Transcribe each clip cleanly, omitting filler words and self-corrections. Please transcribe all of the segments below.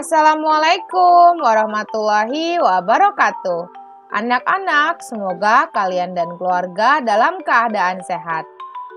Assalamualaikum warahmatullahi wabarakatuh. Anak-anak, semoga kalian dan keluarga dalam keadaan sehat.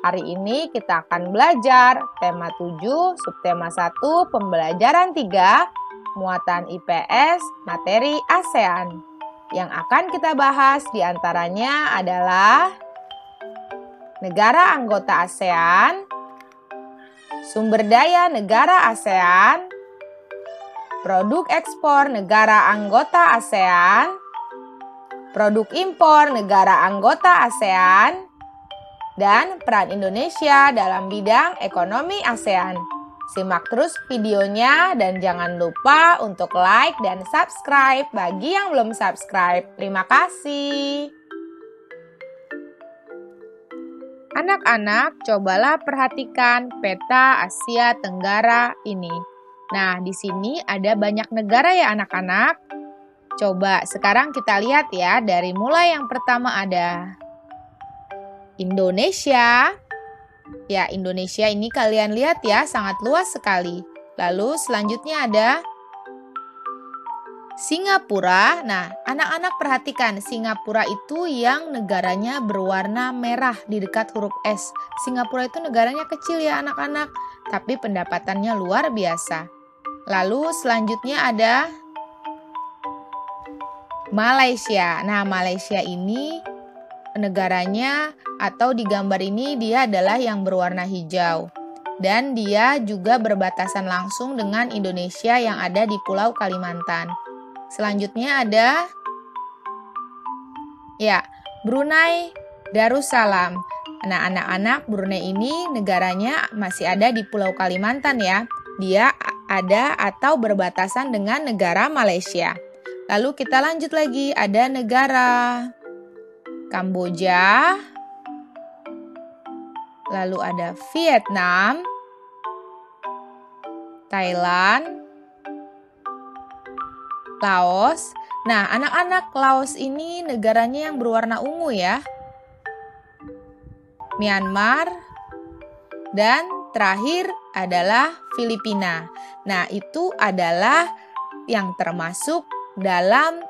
Hari ini kita akan belajar tema 7, subtema 1, pembelajaran 3, muatan IPS, materi ASEAN. Yang akan kita bahas diantaranya adalah negara anggota ASEAN, sumber daya negara ASEAN, produk ekspor negara anggota ASEAN, produk impor negara anggota ASEAN, dan peran Indonesia dalam bidang ekonomi ASEAN. Simak terus videonya dan jangan lupa untuk like dan subscribe bagi yang belum subscribe. Terima kasih. Anak-anak, cobalah perhatikan peta Asia Tenggara ini. Nah, di sini ada banyak negara ya anak-anak. Coba sekarang kita lihat ya, dari mulai yang pertama ada Indonesia. Ya, Indonesia ini kalian lihat ya, sangat luas sekali. Lalu selanjutnya ada Singapura. Nah, anak-anak perhatikan, Singapura itu yang negaranya berwarna merah di dekat huruf S. Singapura itu negaranya kecil ya anak-anak, tapi pendapatannya luar biasa. Lalu selanjutnya ada Malaysia. Nah, Malaysia ini negaranya atau di gambar ini dia adalah yang berwarna hijau. Dan dia juga berbatasan langsung dengan Indonesia yang ada di Pulau Kalimantan. Selanjutnya ada Brunei Darussalam. Nah, anak-anak, Brunei ini negaranya masih ada di Pulau Kalimantan ya. Dia ada atau berbatasan dengan negara Malaysia. Lalu kita lanjut lagi, ada negara Kamboja. Lalu ada Vietnam, Thailand, Laos. Nah, anak-anak, Laos ini negaranya yang berwarna ungu ya. Myanmar, dan terakhir adalah Filipina. Nah, itu adalah yang termasuk dalam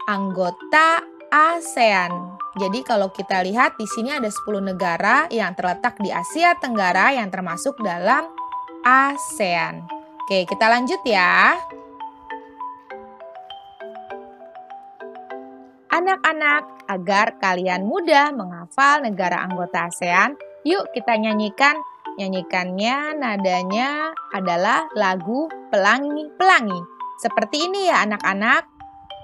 anggota ASEAN. Jadi kalau kita lihat di sini ada 10 negara yang terletak di Asia Tenggara yang termasuk dalam ASEAN. Oke, kita lanjut ya. Anak-anak, agar kalian mudah menghafal negara anggota ASEAN, yuk kita nyanyikan. Nyanyikannya nadanya adalah lagu Pelangi-Pelangi. Seperti ini ya anak-anak.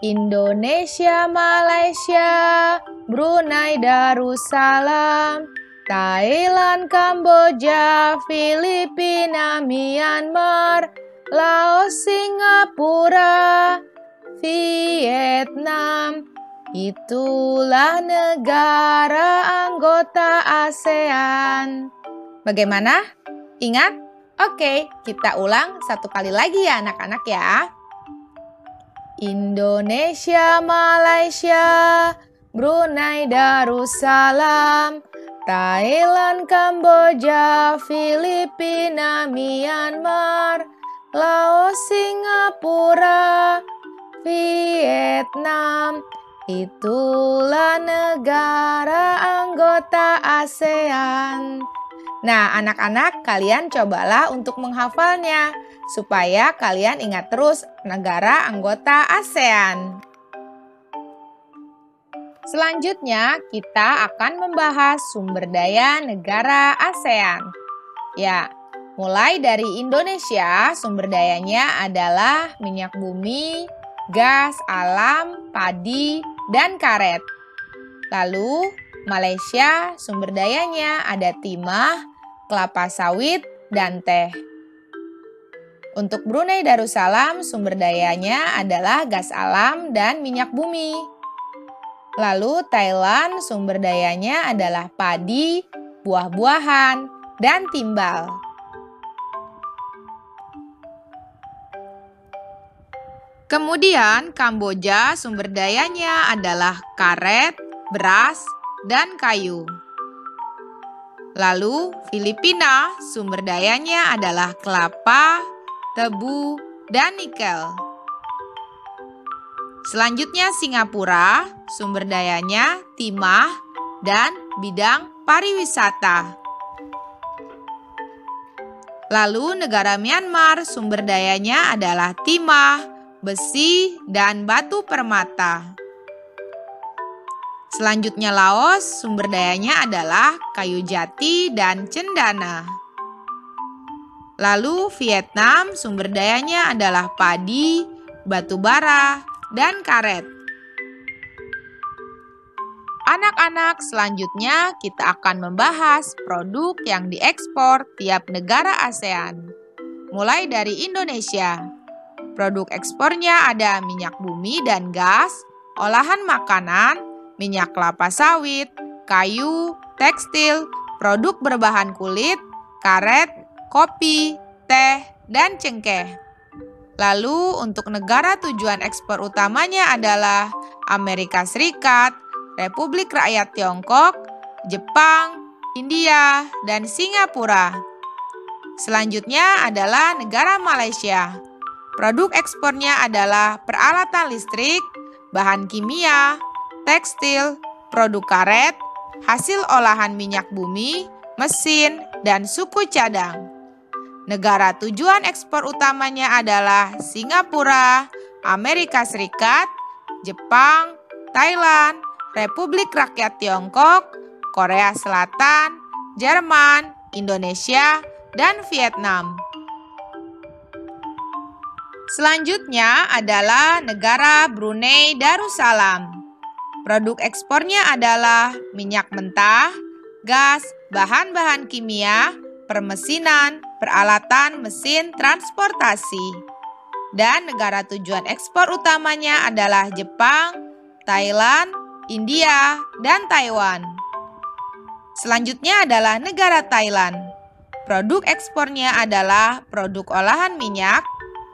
Indonesia, Malaysia, Brunei Darussalam, Thailand, Kamboja, Filipina, Myanmar, Laos, Singapura, Vietnam. Itulah negara anggota ASEAN. Bagaimana? Ingat? Oke, kita ulang satu kali lagi ya anak-anak ya. Indonesia, Malaysia, Brunei Darussalam, Thailand, Kamboja, Filipina, Myanmar, Laos, Singapura, Vietnam. Itulah negara anggota ASEAN. Nah, anak-anak, kalian cobalah untuk menghafalnya supaya kalian ingat terus negara anggota ASEAN. Selanjutnya, kita akan membahas sumber daya negara ASEAN. Ya, mulai dari Indonesia, sumber dayanya adalah minyak bumi, gas alam, padi, dan karet. Lalu, Malaysia, sumber dayanya ada timah, kelapa sawit, dan teh. Untuk Brunei Darussalam, sumber dayanya adalah gas alam dan minyak bumi. Lalu Thailand, sumber dayanya adalah padi, buah-buahan, dan timbal. Kemudian Kamboja, sumber dayanya adalah karet, beras, dan kayu. Lalu Filipina, sumber dayanya adalah kelapa, tebu, dan nikel. Selanjutnya Singapura, sumber dayanya timah dan bidang pariwisata. Lalu negara Myanmar, sumber dayanya adalah timah, besi, dan batu permata. Selanjutnya Laos, sumber dayanya adalah kayu jati dan cendana. Lalu Vietnam, sumber dayanya adalah padi, batu bara, dan karet. Anak-anak, selanjutnya kita akan membahas produk yang diekspor tiap negara ASEAN. Mulai dari Indonesia. Produk ekspornya ada minyak bumi dan gas, olahan makanan, minyak kelapa sawit, kayu, tekstil, produk berbahan kulit, karet, kopi, teh, dan cengkeh. Lalu untuk negara tujuan ekspor utamanya adalah Amerika Serikat, Republik Rakyat Tiongkok, Jepang, India, dan Singapura. Selanjutnya adalah negara Malaysia. Produk ekspornya adalah peralatan listrik, bahan kimia, tekstil, produk karet, hasil olahan minyak bumi, mesin, dan suku cadang. Negara tujuan ekspor utamanya adalah Singapura, Amerika Serikat, Jepang, Thailand, Republik Rakyat Tiongkok, Korea Selatan, Jerman, Indonesia, dan Vietnam. Selanjutnya adalah negara Brunei Darussalam. Produk ekspornya adalah minyak mentah, gas, bahan-bahan kimia, permesinan, peralatan mesin transportasi. Dan negara tujuan ekspor utamanya adalah Jepang, Thailand, India, dan Taiwan. Selanjutnya adalah negara Thailand. Produk ekspornya adalah produk olahan minyak,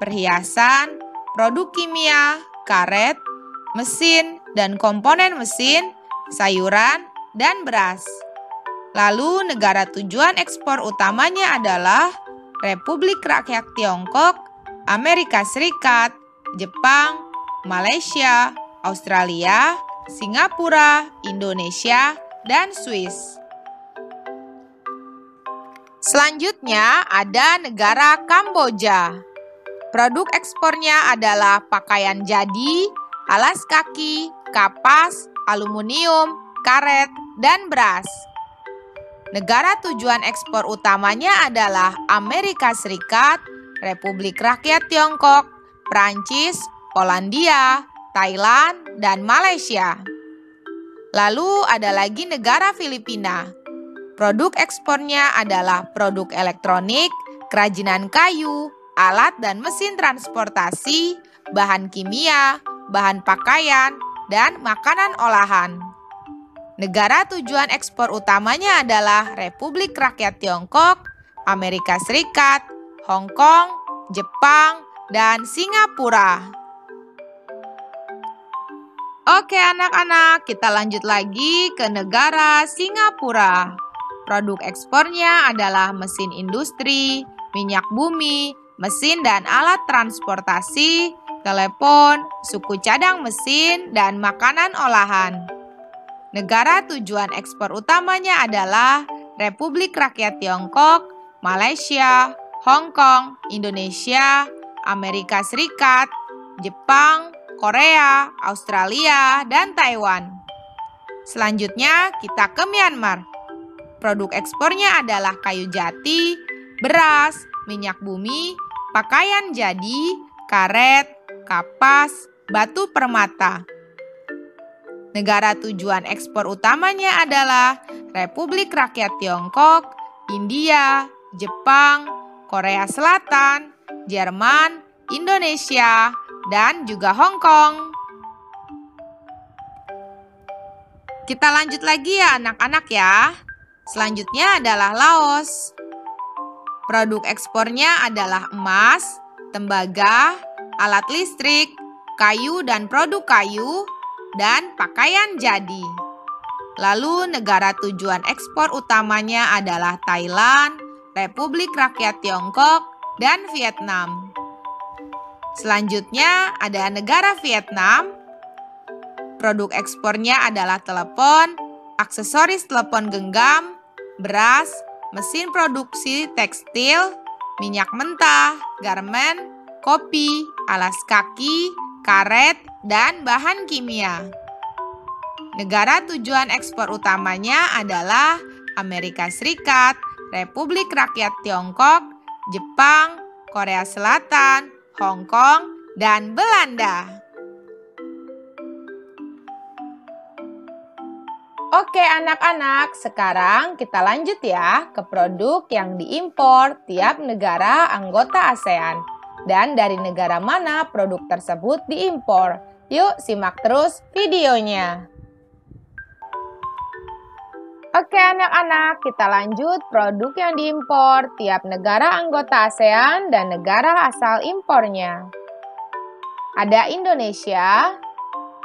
perhiasan, produk kimia, karet, mesin, dan komponen mesin, sayuran, dan beras. Lalu negara tujuan ekspor utamanya adalah Republik Rakyat Tiongkok, Amerika Serikat, Jepang, Malaysia, Australia, Singapura, Indonesia, dan Swiss. Selanjutnya ada negara Kamboja. Produk ekspornya adalah pakaian jadi, alas kaki, kapas, aluminium, karet, dan beras. Negara tujuan ekspor utamanya adalah Amerika Serikat, Republik Rakyat Tiongkok, Prancis, Polandia, Thailand, dan Malaysia. Lalu ada lagi negara Filipina. Produk ekspornya adalah produk elektronik, kerajinan kayu, alat dan mesin transportasi, bahan kimia, bahan pakaian, dan makanan olahan. Negara tujuan ekspor utamanya adalah Republik Rakyat Tiongkok, Amerika Serikat, Hong Kong, Jepang, dan Singapura. Oke anak-anak, kita lanjut lagi ke negara Singapura. Produk ekspornya adalah mesin industri, minyak bumi, mesin dan alat transportasi, telepon, suku cadang mesin, dan makanan olahan. Negara tujuan ekspor utamanya adalah Republik Rakyat Tiongkok, Malaysia, Hong Kong, Indonesia, Amerika Serikat, Jepang, Korea, Australia, dan Taiwan. Selanjutnya kita ke Myanmar. Produk ekspornya adalah kayu jati, beras, minyak bumi, pakaian jadi, karet, kapas, batu permata. Negara tujuan ekspor utamanya adalah Republik Rakyat Tiongkok, India, Jepang, Korea Selatan, Jerman, Indonesia, dan juga Hong Kong. Kita lanjut lagi ya anak-anak ya. Selanjutnya adalah Laos. Produk ekspornya adalah emas, tembaga, alat listrik, kayu dan produk kayu, dan pakaian jadi. Lalu negara tujuan ekspor utamanya adalah Thailand, Republik Rakyat Tiongkok, dan Vietnam. Selanjutnya ada negara Vietnam. Produk ekspornya adalah telepon, aksesoris telepon genggam, beras, mesin produksi tekstil, minyak mentah, garmen, kopi, alas kaki, karet, dan bahan kimia. Negara tujuan ekspor utamanya adalah Amerika Serikat, Republik Rakyat Tiongkok, Jepang, Korea Selatan, Hong Kong, dan Belanda. Oke anak-anak, sekarang kita lanjut ya ke produk yang diimpor tiap negara anggota ASEAN. Dan dari negara mana produk tersebut diimpor? Yuk simak terus videonya. Oke anak-anak, kita lanjut produk yang diimpor tiap negara anggota ASEAN dan negara asal impornya. Ada Indonesia,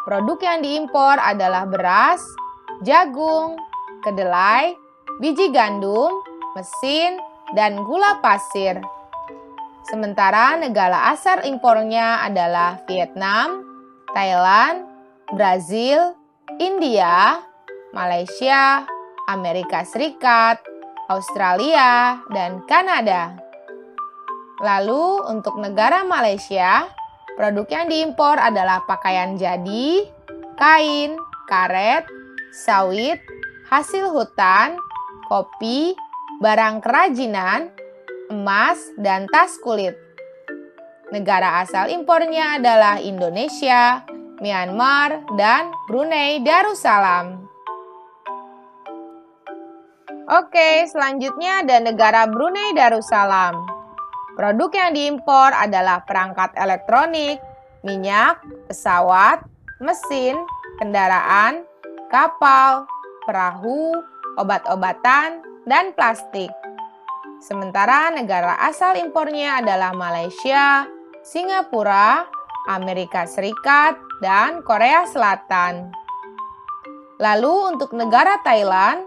produk yang diimpor adalah beras, jagung, kedelai, biji gandum, mesin, dan gula pasir. Sementara negara asal impornya adalah Vietnam, Thailand, Brazil, India, Malaysia, Amerika Serikat, Australia, dan Kanada. Lalu untuk negara Malaysia, produk yang diimpor adalah pakaian jadi, kain, karet, sawit, hasil hutan, kopi, barang kerajinan, emas, dan tas kulit. Negara asal impornya adalah Indonesia, Myanmar, dan Brunei Darussalam. Oke, selanjutnya ada negara Brunei Darussalam. Produk yang diimpor adalah perangkat elektronik, minyak, pesawat, mesin, kendaraan, kapal, perahu, obat-obatan, dan plastik. Sementara negara asal impornya adalah Malaysia, Singapura, Amerika Serikat, dan Korea Selatan. Lalu untuk negara Thailand,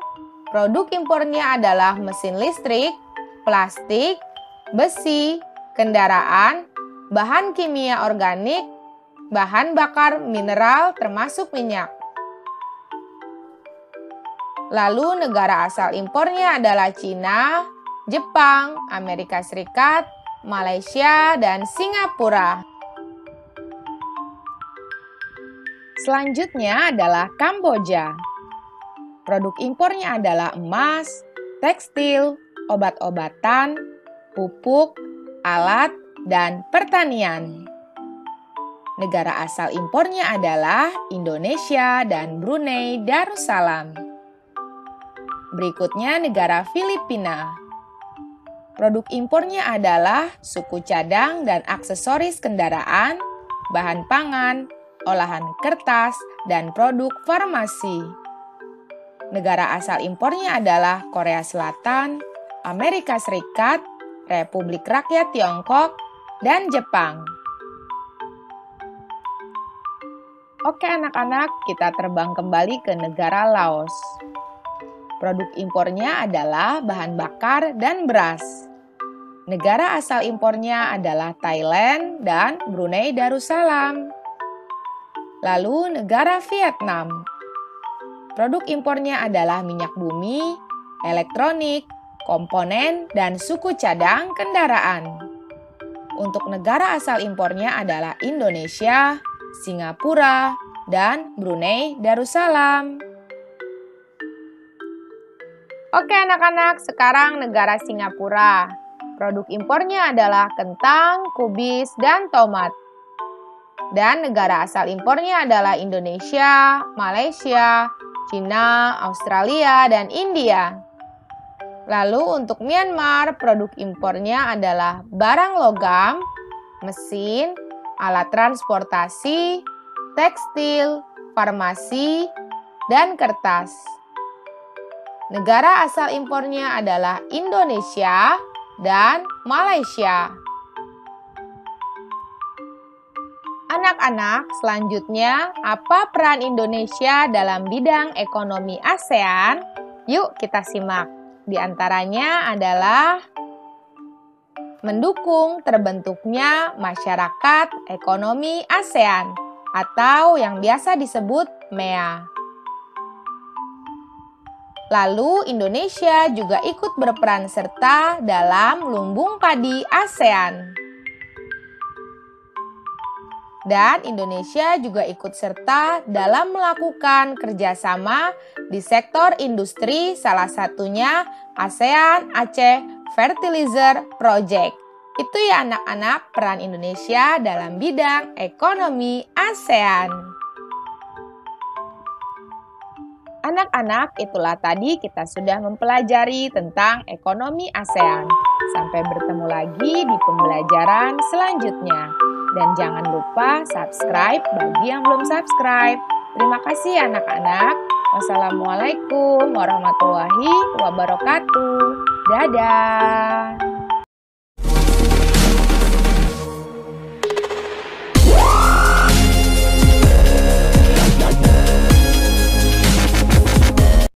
produk impornya adalah mesin listrik, plastik, besi, kendaraan, bahan kimia organik, bahan bakar mineral termasuk minyak. Lalu negara asal impornya adalah Cina, Jepang, Amerika Serikat, Malaysia, dan Singapura. Selanjutnya adalah Kamboja. Produk impornya adalah emas, tekstil, obat-obatan, pupuk, alat, dan pertanian. Negara asal impornya adalah Indonesia dan Brunei Darussalam. Berikutnya negara Filipina. Produk impornya adalah suku cadang dan aksesoris kendaraan, bahan pangan, olahan kertas, dan produk farmasi. Negara asal impornya adalah Korea Selatan, Amerika Serikat, Republik Rakyat Tiongkok, dan Jepang. Oke anak-anak, kita terbang kembali ke negara Laos. Produk impornya adalah bahan bakar dan beras. Negara asal impornya adalah Thailand dan Brunei Darussalam. Lalu negara Vietnam. Produk impornya adalah minyak bumi, elektronik, komponen, dan suku cadang kendaraan. Untuk negara asal impornya adalah Indonesia, Singapura, dan Brunei Darussalam. Oke anak-anak, sekarang negara Singapura. Produk impornya adalah kentang, kubis, dan tomat. Dan negara asal impornya adalah Indonesia, Malaysia, Cina, Australia, dan India. Lalu untuk Myanmar, produk impornya adalah barang logam, mesin, alat transportasi, tekstil, farmasi, dan kertas. Negara asal impornya adalah Indonesia dan Malaysia. Anak-anak, selanjutnya apa peran Indonesia dalam bidang ekonomi ASEAN? Yuk kita simak. Di antaranya adalah mendukung terbentuknya masyarakat ekonomi ASEAN atau yang biasa disebut MEA. Lalu Indonesia juga ikut berperan serta dalam lumbung padi ASEAN. Dan Indonesia juga ikut serta dalam melakukan kerjasama di sektor industri, salah satunya ASEAN Aceh Fertilizer Project. Itu ya anak-anak peran Indonesia dalam bidang ekonomi ASEAN. Anak-anak, itulah tadi kita sudah mempelajari tentang ekonomi ASEAN. Sampai bertemu lagi di pembelajaran selanjutnya. Dan jangan lupa subscribe bagi yang belum subscribe. Terima kasih anak-anak. Wassalamualaikum warahmatullahi wabarakatuh. Dadah.